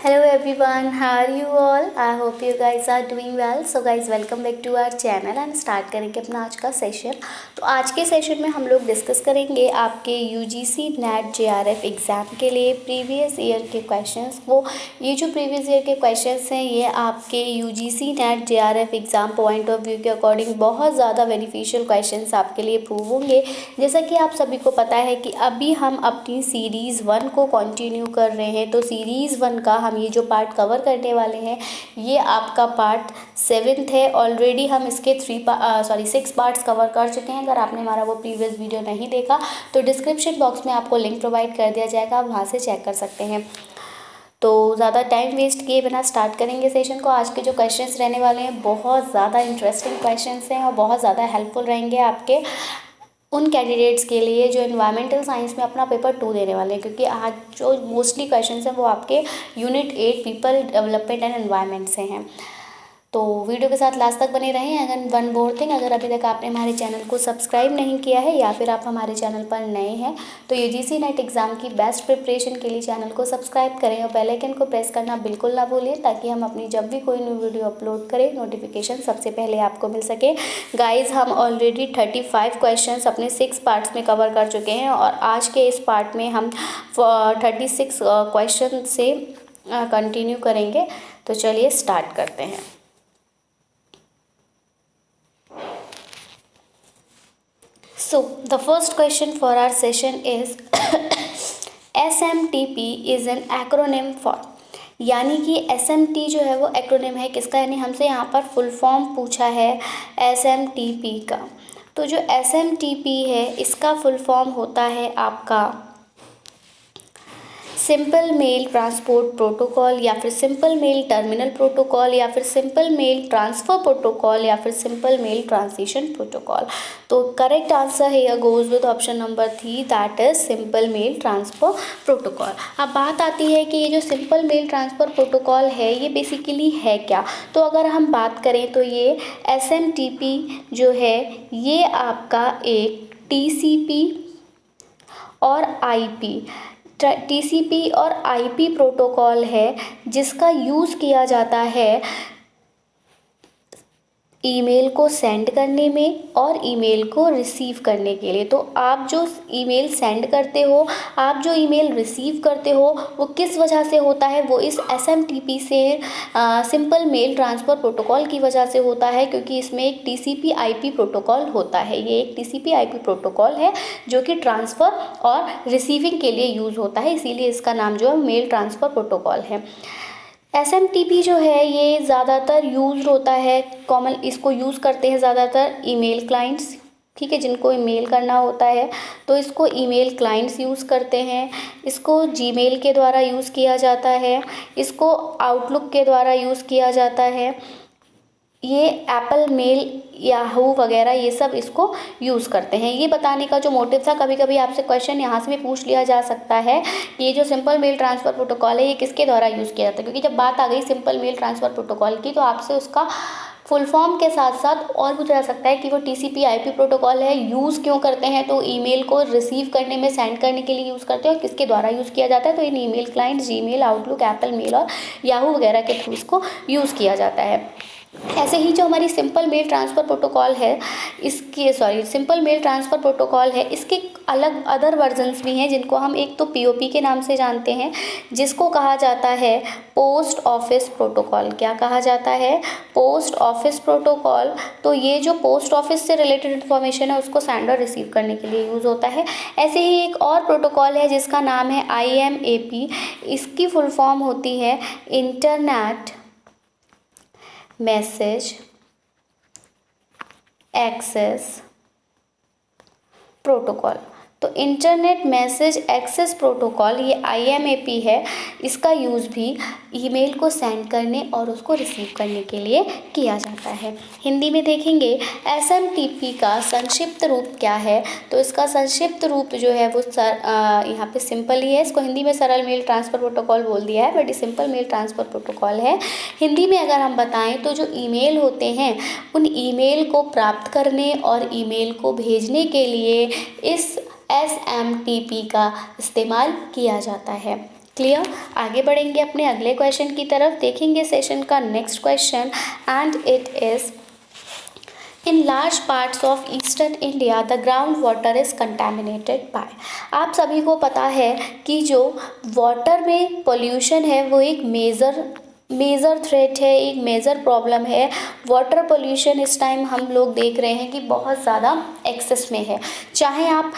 Hello everyone, how are you all? I hope you guys are doing well. So guys, welcome back to our channel and start करेंगे अपना आज का session. तो आज के session में हम लोग डिस्कस करेंगे आपके यूजीसी नेट जेआरएफ एग्ज़ाम के लिए प्रीवियस ईयर के क्वेश्चंस को। ये जो प्रीवियस ईयर के क्वेश्चंस हैं ये आपके UGC net JRF exam point of view के अकॉर्डिंग बहुत ज़्यादा बेनिफिशियल क्वेश्चंस आपके लिए प्रूव होंगे। जैसा कि आप सभी को पता है कि अभी हम अपनी सीरीज़ 1 को कंटिन्यू कर रहे हैं। तो सीरीज़ 1 का हम ये जो पार्ट कवर करने वाले हैं ये आपका पार्ट 7th है। ऑलरेडी हम इसके 6 पार्ट्स कवर कर चुके हैं। अगर आपने हमारा वो प्रीवियस वीडियो नहीं देखा तो डिस्क्रिप्शन बॉक्स में आपको लिंक प्रोवाइड कर दिया जाएगा, आप वहाँ से चेक कर सकते हैं। तो ज़्यादा टाइम वेस्ट किए बिना स्टार्ट करेंगे सेशन को। आज के जो क्वेश्चंस रहने वाले हैं बहुत ज़्यादा इंटरेस्टिंग क्वेश्चंस हैं और बहुत ज़्यादा हेल्पफुल रहेंगे आपके उन कैंडिडेट्स के लिए जो एनवायरमेंटल साइंस में अपना पेपर 2 देने वाले हैं, क्योंकि आज जो मोस्टली क्वेश्चंस हैं वो आपके unit 8 people development and environment से हैं। तो वीडियो के साथ लास्ट तक बने रहें। अगर वन मोर थिंग, अगर अभी तक आपने हमारे चैनल को सब्सक्राइब नहीं किया है या फिर आप हमारे चैनल पर नए हैं तो यूजीसी नेट एग्ज़ाम की बेस्ट प्रिपरेशन के लिए चैनल को सब्सक्राइब करें और बेल आइकन को प्रेस करना बिल्कुल ना भूलें, ताकि हम अपनी जब भी कोई न्यू वीडियो अपलोड करें नोटिफिकेशन सबसे पहले आपको मिल सके। गाइज, हम ऑलरेडी 35 क्वेश्चन अपने 6 पार्ट्स में कवर कर चुके हैं और आज के इस पार्ट में हम 36 क्वेश्चन से कंटिन्यू करेंगे। तो चलिए स्टार्ट करते हैं। So the first question for our session is SMTP is an acronym for, यानी कि SMT जो है वो एक्रोनिम है किसका, यानी हमसे यहाँ पर फुल फॉर्म पूछा है SMTP का। तो जो SMTP है इसका फुल फॉर्म होता है आपका सिंपल मेल ट्रांसपोर्ट प्रोटोकॉल या फिर सिंपल मेल टर्मिनल प्रोटोकॉल या फिर सिंपल मेल ट्रांसफ़र प्रोटोकॉल या फिर सिंपल मेल ट्रांजिशन प्रोटोकॉल। तो correct answer here goes with option number 3, that is simple mail transfer protocol. अब बात आती है कि ये जो सिंपल मेल ट्रांसफ़र प्रोटोकॉल है ये बेसिकली है क्या। तो अगर हम बात करें तो ये SMTP जो है ये आपका एक TCP और IP TCP और IP प्रोटोकॉल है जिसका यूज़ किया जाता है ईमेल को सेंड करने में और ईमेल को रिसीव करने के लिए। तो आप जो ईमेल सेंड करते हो, आप जो ईमेल रिसीव करते हो वो किस वजह से होता है, वो इस SMTP से सिंपल मेल ट्रांसफ़र प्रोटोकॉल की वजह से होता है, क्योंकि इसमें एक TCP IP प्रोटोकॉल होता है। ये एक TCP IP प्रोटोकॉल है जो कि ट्रांसफ़र और रिसीविंग के लिए यूज़ होता है, इसीलिए इसका नाम जो है मेल ट्रांसफ़र प्रोटोकॉल है। SMTP जो है ये ज़्यादातर यूज़ होता है, कॉमन इसको यूज़ करते हैं ज़्यादातर ईमेल क्लाइंट्स, ठीक है, जिनको ईमेल करना होता है तो इसको ईमेल क्लाइंट्स यूज़ करते हैं। इसको जीमेल के द्वारा यूज़ किया जाता है, इसको आउटलुक के द्वारा यूज़ किया जाता है, ये एप्पल मेल याहू वगैरह ये सब इसको यूज़ करते हैं। ये बताने का जो मोटिव था, कभी कभी आपसे क्वेश्चन यहाँ से भी पूछ लिया जा सकता है कि ये जो सिंपल मेल ट्रांसफ़र प्रोटोकॉल है ये किसके द्वारा यूज़ किया जाता है, क्योंकि जब बात आ गई सिंपल मेल ट्रांसफ़र प्रोटोकॉल की तो आपसे उसका फुल फॉर्म के साथ साथ और पूछा जा सकता है कि वो TCP IP प्रोटोकॉल है, यूज़ क्यों करते हैं, तो ईमेल को रिसीव करने में सेंड करने के लिए यूज़ करते हैं और किसके द्वारा यूज़ किया जाता है, तो इन email client Gmail, Outlook, Apple mail और याहू वगैरह के थ्रू इसको यूज़ किया जाता है। ऐसे ही जो हमारी सिंपल मेल ट्रांसफ़र प्रोटोकॉल है सिंपल मेल ट्रांसफ़र प्रोटोकॉल है, इसके अलग अदर वर्जन्स भी हैं जिनको हम एक तो POP के नाम से जानते हैं, जिसको कहा जाता है पोस्ट ऑफिस प्रोटोकॉल। क्या कहा जाता है, पोस्ट ऑफिस प्रोटोकॉल। तो ये जो पोस्ट ऑफिस से रिलेटेड इन्फॉर्मेशन है उसको सेंड और रिसीव करने के लिए यूज़ होता है। ऐसे ही एक और प्रोटोकॉल है जिसका नाम है IMAP, इसकी फुल फॉर्म होती है इंटरनेट मैसेज एक्सेस प्रोटोकॉल। तो इंटरनेट मैसेज एक्सेस प्रोटोकॉल ये IMAP है, इसका यूज़ भी ईमेल को सेंड करने और उसको रिसीव करने के लिए किया जाता है। हिंदी में देखेंगे SMTP का संक्षिप्त रूप क्या है, तो इसका संक्षिप्त रूप जो है वो यहाँ पे सिंपल ही है, इसको हिंदी में सरल मेल ट्रांसफ़र प्रोटोकॉल बोल दिया है, बट ये सिंपल मेल ट्रांसफ़र प्रोटोकॉल है। हिंदी में अगर हम बताएं तो जो ईमेल होते हैं उन ईमेल को प्राप्त करने और ईमेल को भेजने के लिए इस SMTP का इस्तेमाल किया जाता है। क्लियर। आगे बढ़ेंगे अपने अगले क्वेश्चन की तरफ, देखेंगे सेशन का next question and it is in large parts of eastern India the ground water is contaminated by. आप सभी को पता है कि जो वाटर में पोल्यूशन है वो एक मेजर थ्रेट है, एक मेजर प्रॉब्लम है। वाटर पोल्यूशन इस टाइम हम लोग देख रहे हैं कि बहुत ज़्यादा एक्सेस में है। चाहे आप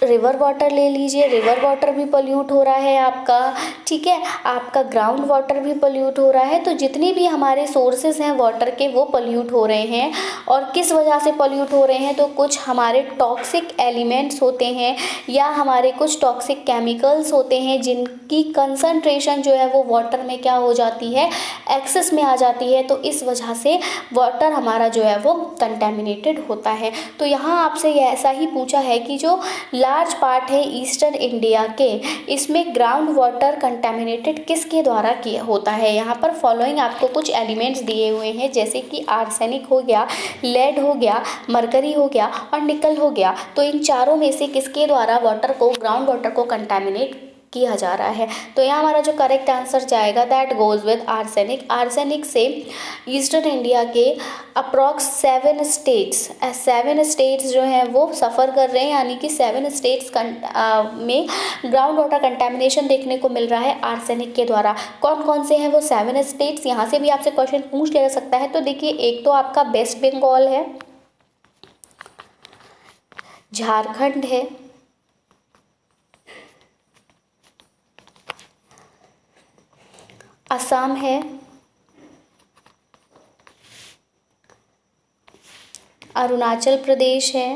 रिवर वाटर ले लीजिए, रिवर वाटर भी पोल्यूट हो रहा है आपका, ठीक है, आपका ग्राउंड वाटर भी पोल्यूट हो रहा है। तो जितनी भी हमारे सोर्सेज हैं वाटर के वो पोल्यूट हो रहे हैं। और किस वजह से पोल्यूट हो रहे हैं, तो कुछ हमारे टॉक्सिक एलिमेंट्स होते हैं या हमारे कुछ टॉक्सिक केमिकल्स होते हैं जिनकी कंसंट्रेशन जो है वो वाटर में क्या हो जाती है, एक्सेस में आ जाती है। तो इस वजह से वाटर हमारा जो है वो कंटेमिनेटेड होता है। तो यहाँ आपसे ये ऐसा ही पूछा है कि जो लार्ज पार्ट है ईस्टर्न इंडिया के, इसमें ग्राउंड वाटर कंटेमिनेटेड किसके द्वारा किया होता है। यहाँ पर फॉलोइंग आपको कुछ एलिमेंट्स दिए हुए हैं, जैसे कि आर्सेनिक हो गया, लेड हो गया, मरकरी हो गया और निकल हो गया। तो इन चारों में से किसके द्वारा वाटर को, ग्राउंड वाटर को कंटेमिनेट किया जा रहा है। तो यहाँ हमारा जो करेक्ट आंसर जाएगा that goes with arsenic. Arsenic से ईस्टर्न इंडिया के अप्रॉक्स 7 स्टेट्स जो हैं वो सफ़र कर रहे हैं, यानी कि 7 स्टेट्स में ग्राउंड वाटर कंटेमिनेशन देखने को मिल रहा है आर्सेनिक के द्वारा। कौन कौन से हैं वो 7 स्टेट्स, यहाँ से भी आपसे क्वेश्चन पूछ लिया जा सकता है। तो देखिए, एक तो आपका वेस्ट बंगाल है, झारखंड है, असम है, अरुणाचल प्रदेश है,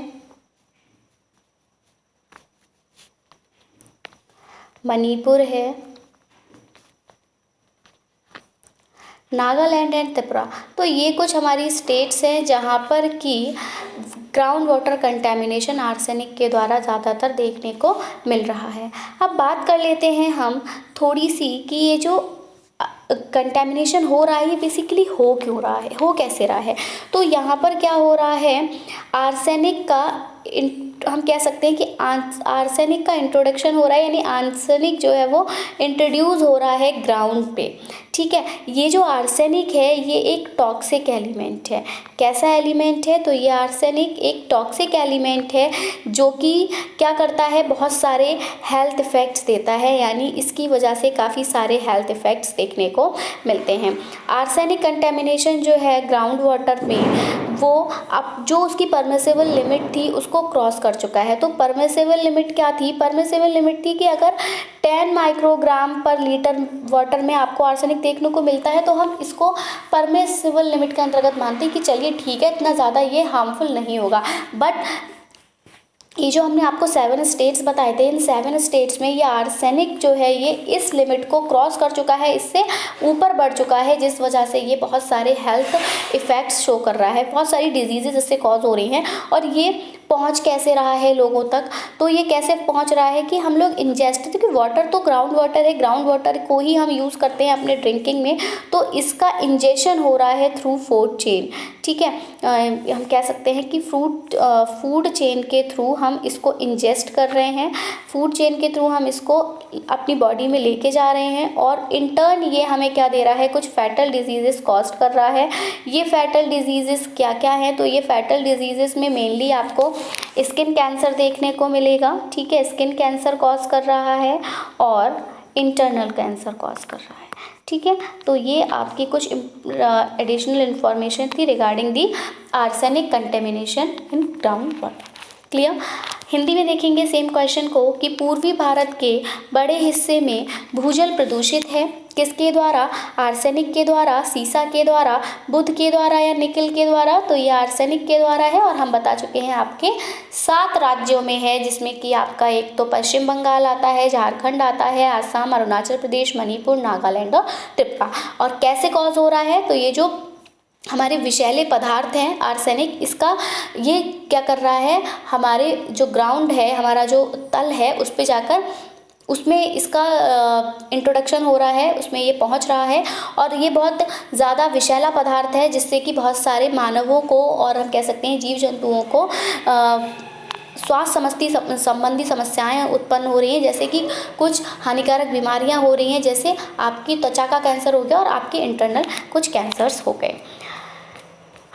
मणिपुर है, नागालैंड एंड त्रिपुरा। तो ये कुछ हमारी स्टेट्स हैं जहाँ पर कि ग्राउंड वाटर कंटेमिनेशन आर्सेनिक के द्वारा ज़्यादातर देखने को मिल रहा है। अब बात कर लेते हैं हम थोड़ी सी कि ये जो कंटेमिनेशन हो रहा है ये बेसिकली हो क्यों रहा है, हो कैसे रहा है। तो यहाँ पर क्या हो रहा है, आर्सेनिक का हम कह सकते हैं कि आर्सेनिक का इंट्रोडक्शन हो रहा है, यानी आर्सेनिक जो है वो इंट्रोड्यूस हो रहा है ग्राउंड पे, ठीक है। ये जो आर्सेनिक है ये एक टॉक्सिक एलिमेंट है। कैसा एलिमेंट है, तो ये आर्सेनिक एक टॉक्सिक एलिमेंट है जो कि क्या करता है, बहुत सारे हेल्थ इफ़ेक्ट्स देता है, यानी इसकी वजह से काफ़ी सारे हेल्थ इफ़ेक्ट्स देखने को मिलते हैं। आर्सेनिक कंटेमिनेशन जो है ग्राउंड वाटर में वो अब जो उसकी परमिसिबल लिमिट थी उसको क्रॉस कर चुका है। तो परमिसिबल लिमिट क्या थी, परमिसिबल लिमिट थी कि अगर 10 माइक्रोग्राम पर लीटर वाटर में आपको आर्सेनिक देखने को मिलता है तो हम इसको परमिसिबल लिमिट के अंतर्गत मानते हैं कि चलिए ठीक है, इतना ज़्यादा ये हार्मफुल नहीं होगा। बट ये जो हमने आपको 7 स्टेट्स बताए थे, इन 7 स्टेट्स में ये आर्सेनिक जो है ये इस लिमिट को क्रॉस कर चुका है, इससे ऊपर बढ़ चुका है, जिस वजह से ये बहुत सारे हेल्थ इफ़ेक्ट्स शो कर रहा है, बहुत सारी डिजीज़ेज इससे कॉज हो रही हैं। और ये पहुंच कैसे रहा है लोगों तक, तो ये कैसे पहुंच रहा है कि हम लोग इंजेस्ट, क्योंकि वाटर तो ग्राउंड वाटर है, ग्राउंड वाटर को ही हम यूज़ करते हैं अपने ड्रिंकिंग में, तो इसका इंजेक्शन हो रहा है थ्रू फूड चेन, ठीक है। हम कह सकते हैं कि फूड चेन के थ्रू हम इसको इंजेस्ट कर रहे हैं, फूड चेन के थ्रू हम इसको अपनी बॉडी में लेके जा रहे हैं, और इन टर्न ये हमें क्या दे रहा है, कुछ फैटल डिजीज़ेस कॉज कर रहा है। ये फैटल डिजीज़ेस क्या क्या हैं, तो ये फैटल डिजीज़ेस में मेनली आपको स्किन कैंसर देखने को मिलेगा, ठीक है, स्किन कैंसर कॉज कर रहा है और इंटरनल कैंसर कॉज कर रहा है, ठीक है। तो ये आपकी कुछ एडिशनल इन्फॉर्मेशन थी regarding the arsenic contamination in ground water. Clear. Hindi में देखेंगे सेम क्वेश्चन को कि पूर्वी भारत के बड़े हिस्से में भूजल प्रदूषित है, किसके द्वारा, आर्सेनिक के द्वारा, सीसा के द्वारा, बुध के द्वारा या निकल के द्वारा। तो ये आर्सेनिक के द्वारा है, और हम बता चुके हैं आपके 7 राज्यों में है, जिसमें कि आपका एक तो पश्चिम बंगाल आता है, झारखंड आता है, असम, अरुणाचल प्रदेश, मणिपुर, नागालैंड और त्रिपुरा। और कैसे कॉज हो रहा है, तो ये जो हमारे विषैले पदार्थ हैं आर्सेनिक, इसका ये क्या कर रहा है, हमारे जो ग्राउंड है, हमारा जो तल है, उस पे जाकर उसमें इसका इंट्रोडक्शन हो रहा है, उसमें ये पहुंच रहा है, और ये बहुत ज़्यादा विषैला पदार्थ है जिससे कि बहुत सारे मानवों को और हम कह सकते हैं जीव जंतुओं को स्वास्थ्य संबंधी समस्याएं उत्पन्न हो रही हैं, जैसे कि कुछ हानिकारक बीमारियां हो रही हैं, जैसे आपकी त्वचा का कैंसर हो गया और आपके इंटरनल कुछ कैंसर्स हो गए।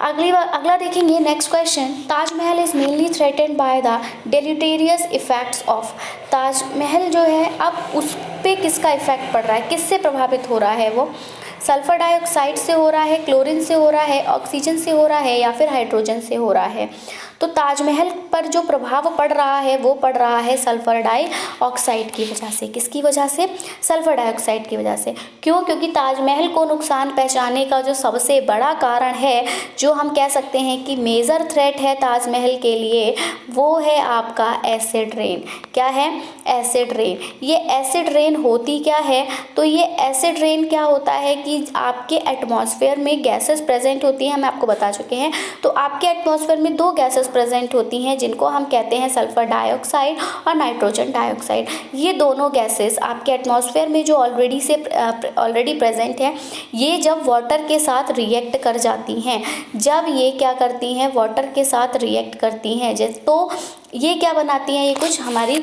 अगला देखेंगे next question, Taj Mahal is mainly threatened by the deleterious effects of. Taj Mahal जो है अब उस पे किसका इफेक्ट पड़ रहा है, किससे प्रभावित हो रहा है, वो सल्फर डाइऑक्साइड से हो रहा है, क्लोरीन से हो रहा है, ऑक्सीजन से हो रहा है या फिर हाइड्रोजन से हो रहा है। तो ताजमहल पर जो प्रभाव पड़ रहा है वो पड़ रहा है सल्फर डाइऑक्साइड की वजह से। किसकी वजह से? सल्फर डाइऑक्साइड की वजह से। क्यों? क्योंकि ताजमहल को नुकसान पहुंचाने का जो सबसे बड़ा कारण है, जो हम कह सकते हैं कि मेजर थ्रेट है ताजमहल के लिए, वो है आपका एसिड रेन। क्या है? Acid rain. ये एसिड रेन होती क्या है? तो ये एसिड रेन क्या होता है कि आपके एटमॉस्फेयर में गैसेस प्रेजेंट होती हैं, हम आपको बता चुके हैं। तो आपके एटमॉस्फेयर में दो गैसेस प्रेजेंट होती हैं जिनको हम कहते हैं सल्फर डाइऑक्साइड और नाइट्रोजन डाइऑक्साइड। ये दोनों गैसेस आपके एटमॉस्फेयर में जो ऑलरेडी प्रेजेंट है, ये जब वाटर के साथ रिएक्ट कर जाती हैं, जब ये क्या करती हैं, वाटर के साथ रिएक्ट करती हैं, तो ये क्या बनाती हैं, ये कुछ हमारी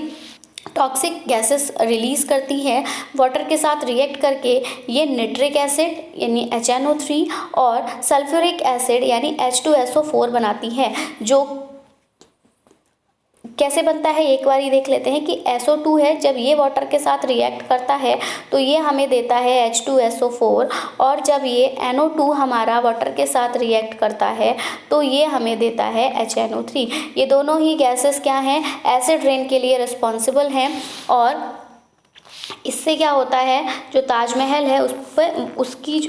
टॉक्सिक गैसेस रिलीज़ करती है वाटर के साथ रिएक्ट करके। ये नाइट्रिक एसिड यानी HNO3 और सल्फ्यूरिक एसिड यानी H2SO4 बनाती है। जो कैसे बनता है एक बार ही देख लेते हैं कि SO2 है, जब ये वाटर के साथ रिएक्ट करता है तो ये हमें देता है H2SO4, और जब ये NO2 हमारा वाटर के साथ रिएक्ट करता है तो ये हमें देता है HNO3। ये दोनों ही गैसेस क्या हैं? एसिड रेन के लिए रिस्पॉन्सिबल हैं, और इससे क्या होता है, जो ताजमहल है उस पर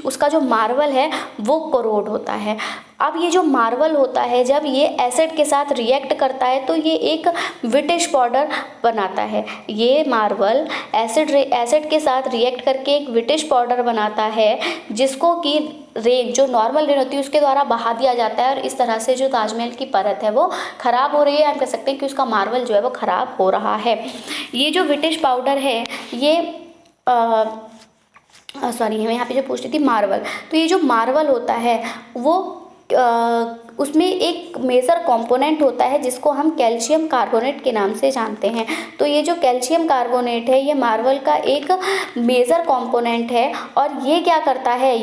उसका जो मार्बल है वो कोरोड होता है। अब ये जो मार्बल होता है, जब ये एसिड के साथ रिएक्ट करता है तो ये एक विटिश पाउडर बनाता है। ये मार्बल एसिड के साथ रिएक्ट करके एक विटिश पाउडर बनाता है, जिसको कि रेन, जो नॉर्मल रेन होती है, उसके द्वारा बहा दिया जाता है, और इस तरह से जो ताजमहल की परत है वो ख़राब हो रही है। हम कह सकते हैं कि उसका मार्बल जो है वो ख़राब हो रहा है। ये जो विटिश पाउडर है, ये मैं यहाँ पे जो पूछ रही थी मार्बल, तो ये जो मार्बल होता है वो उसमें एक मेजर कंपोनेंट होता है जिसको हम कैल्शियम कार्बोनेट के नाम से जानते हैं। तो ये जो कैल्शियम कार्बोनेट है, ये मार्बल का एक मेजर कंपोनेंट है, और ये क्या करता है,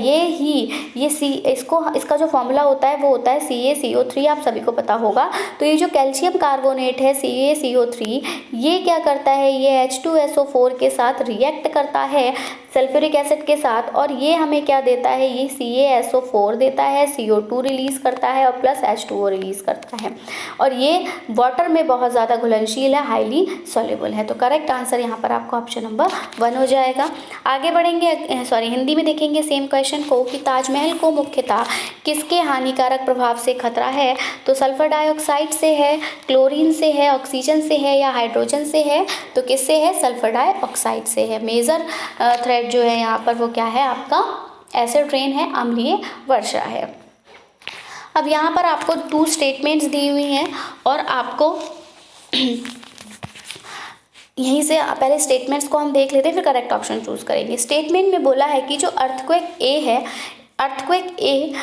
इसका जो फॉर्मूला होता है वो होता है CaCO3, आप सभी को पता होगा। तो ये जो कैल्शियम कार्बोनेट है CaCO3, ये क्या करता है, ये H2SO4 के साथ रिएक्ट करता है सल्फ्यूरिक एसिड के साथ, और ये हमें क्या देता है, ये CaSO4 देता है, CO2 रिलीज़ करता है और प्लस H2O रिलीज़ करता है, और ये वाटर में बहुत ज़्यादा घुलनशील है, हाईली सॉल्युबल है। तो करेक्ट आंसर यहाँ पर आपको ऑप्शन नंबर 1 हो जाएगा। आगे बढ़ेंगे, हिंदी में देखेंगे सेम क्वेश्चन को कि ताजमहल को मुख्यतः किसके हानिकारक प्रभाव से खतरा है। तो सल्फर डाइऑक्साइड से है, क्लोरीन से है, ऑक्सीजन से है या हाइड्रोजन से है। तो किससे है? सल्फर डाइऑक्साइड से है। मेजर थ्रेट जो है यहाँ पर वो क्या है, आपका एसिड रेन है, अम्लीय वर्षा है। अब यहाँ पर आपको 2 स्टेटमेंट्स दी हुई हैं, और आपको यहीं से पहले स्टेटमेंट्स को हम देख लेते हैं, फिर करेक्ट ऑप्शन चूज करेंगे। स्टेटमेंट में बोला है कि जो अर्थक्वेक ए है, अर्थक्वेक ए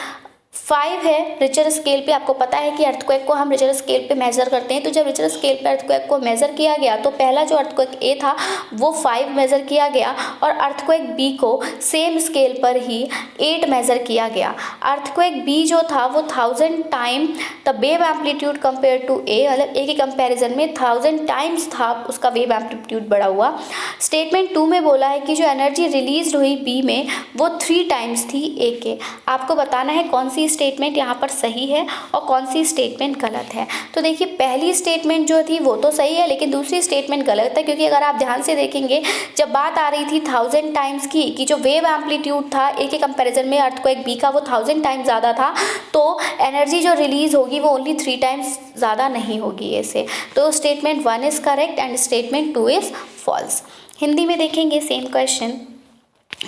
5 है रिचर स्केल पे। आपको पता है कि अर्थक्वेक को हम रिचर स्केल पे मेजर करते हैं। तो जब रिचर स्केल पे अर्थक्वेक को मेजर किया गया तो पहला जो अर्थक्वेक ए था वो 5 मेजर किया गया, और अर्थक्वेक बी को सेम स्केल पर ही 8 मेजर किया गया। अर्थक्वेक बी जो था वो 1000 time the wave amplitude compare to A, मतलब ए के कंपैरिजन में 1000 टाइम्स था उसका वेव एम्पलीट्यूड बढ़ा हुआ। स्टेटमेंट 2 में बोला है कि जो एनर्जी रिलीज हुई बी में वो 3 टाइम्स थी ए के। आपको बताना है कौन सी स्टेटमेंट यहाँ पर सही है और कौन सी स्टेटमेंट गलत है। तो देखिए, पहली स्टेटमेंट जो थी वो तो सही है, लेकिन दूसरी स्टेटमेंट गलत है, क्योंकि अगर आप ध्यान से देखेंगे, जब बात आ रही थी 1000 टाइम्स की, कि जो वेव एम्पलीट्यूड था ए के कंपैरिजन में अर्थक्वेक बी का वो 1000 टाइम्स ज़्यादा था, तो एनर्जी जो रिलीज होगी वो ओनली 3 टाइम्स ज़्यादा नहीं होगी ऐसे। तो statement 1 is correct and statement 2 is false. Hindi में देखेंगे सेम क्वेश्चन,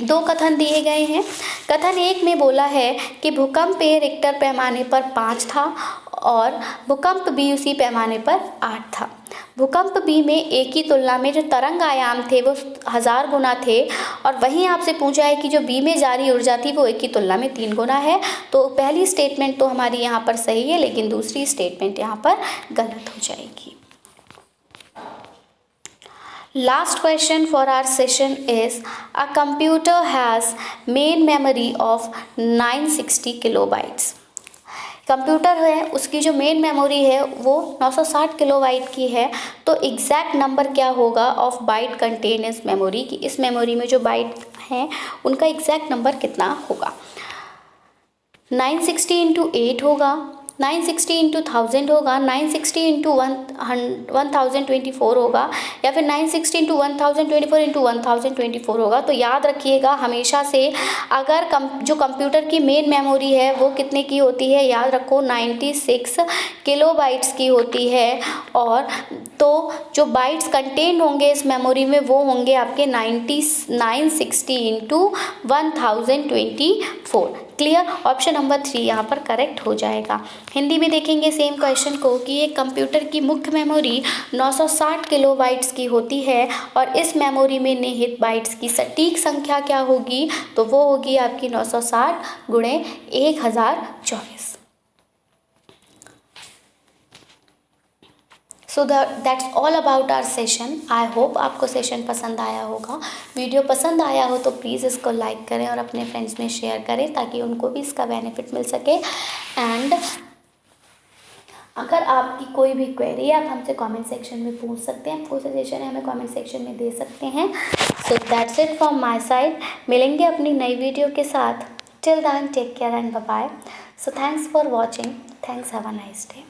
2 कथन दिए गए हैं। कथन 1 में बोला है कि भूकंप ए रिक्टर पैमाने पर 5 था और भूकंप बी उसी पैमाने पर 8 था। भूकंप बी में ए की तुलना में जो तरंग आयाम थे वो 1000 गुना थे, और वहीं आपसे पूछा है कि जो बी में जारी ऊर्जा थी वो ए की तुलना में 3 गुना है। तो पहली स्टेटमेंट तो हमारी यहाँ पर सही है, लेकिन दूसरी स्टेटमेंट यहाँ पर गलत हो जाएगी। Last question for our session is, a computer has main memory of 960 kilobytes. Computer है, उसकी जो मेन मेमोरी है वो 960 किलोबाइट की है, तो एग्जैक्ट नंबर क्या होगा ऑफ बाइट कंटेन इस मेमोरी की, इस मेमोरी में जो बाइट हैं उनका एग्जैक्ट नंबर कितना होगा। 960 इंटू 8 होगा, 960 इंटू 1000 होगा, 960 इंटू 1024 होगा, या फिर 960 इंटू 1024 इंटू 1024 होगा। तो याद रखिएगा हमेशा से, अगर जो कंप्यूटर की मेन मेमोरी है वो कितने की होती है, याद रखो 96 किलोबाइट्स की होती है, और तो जो बाइट्स कंटेन होंगे इस मेमोरी में वो होंगे आपके 960 इंटू 1024। क्लियर, ऑप्शन नंबर 3 यहाँ पर करेक्ट हो जाएगा। हिंदी में देखेंगे सेम क्वेश्चन को कि एक कंप्यूटर की मुख्य मेमोरी 960 किलोबाइट्स की होती है और इस मेमोरी में निहित बाइट्स की सटीक संख्या क्या होगी, तो वो होगी आपकी 960 गुणे 1024। So that's all about our session. I hope आपको सेशन पसंद आया होगा। वीडियो पसंद आया हो तो प्लीज़ इसको लाइक करें और अपने फ्रेंड्स में शेयर करें ताकि उनको भी इसका बेनिफिट मिल सके। एंड अगर आपकी कोई भी क्वेरी है आप हमसे कमेंट सेक्शन में पूछ सकते हैं, कोई सजेशन है हमें कमेंट सेक्शन में दे सकते हैं। So that's it from my side. मिलेंगे अपनी नई वीडियो के साथ। Till then take care and bye bye. So thanks for watching. Thanks, have a nice day.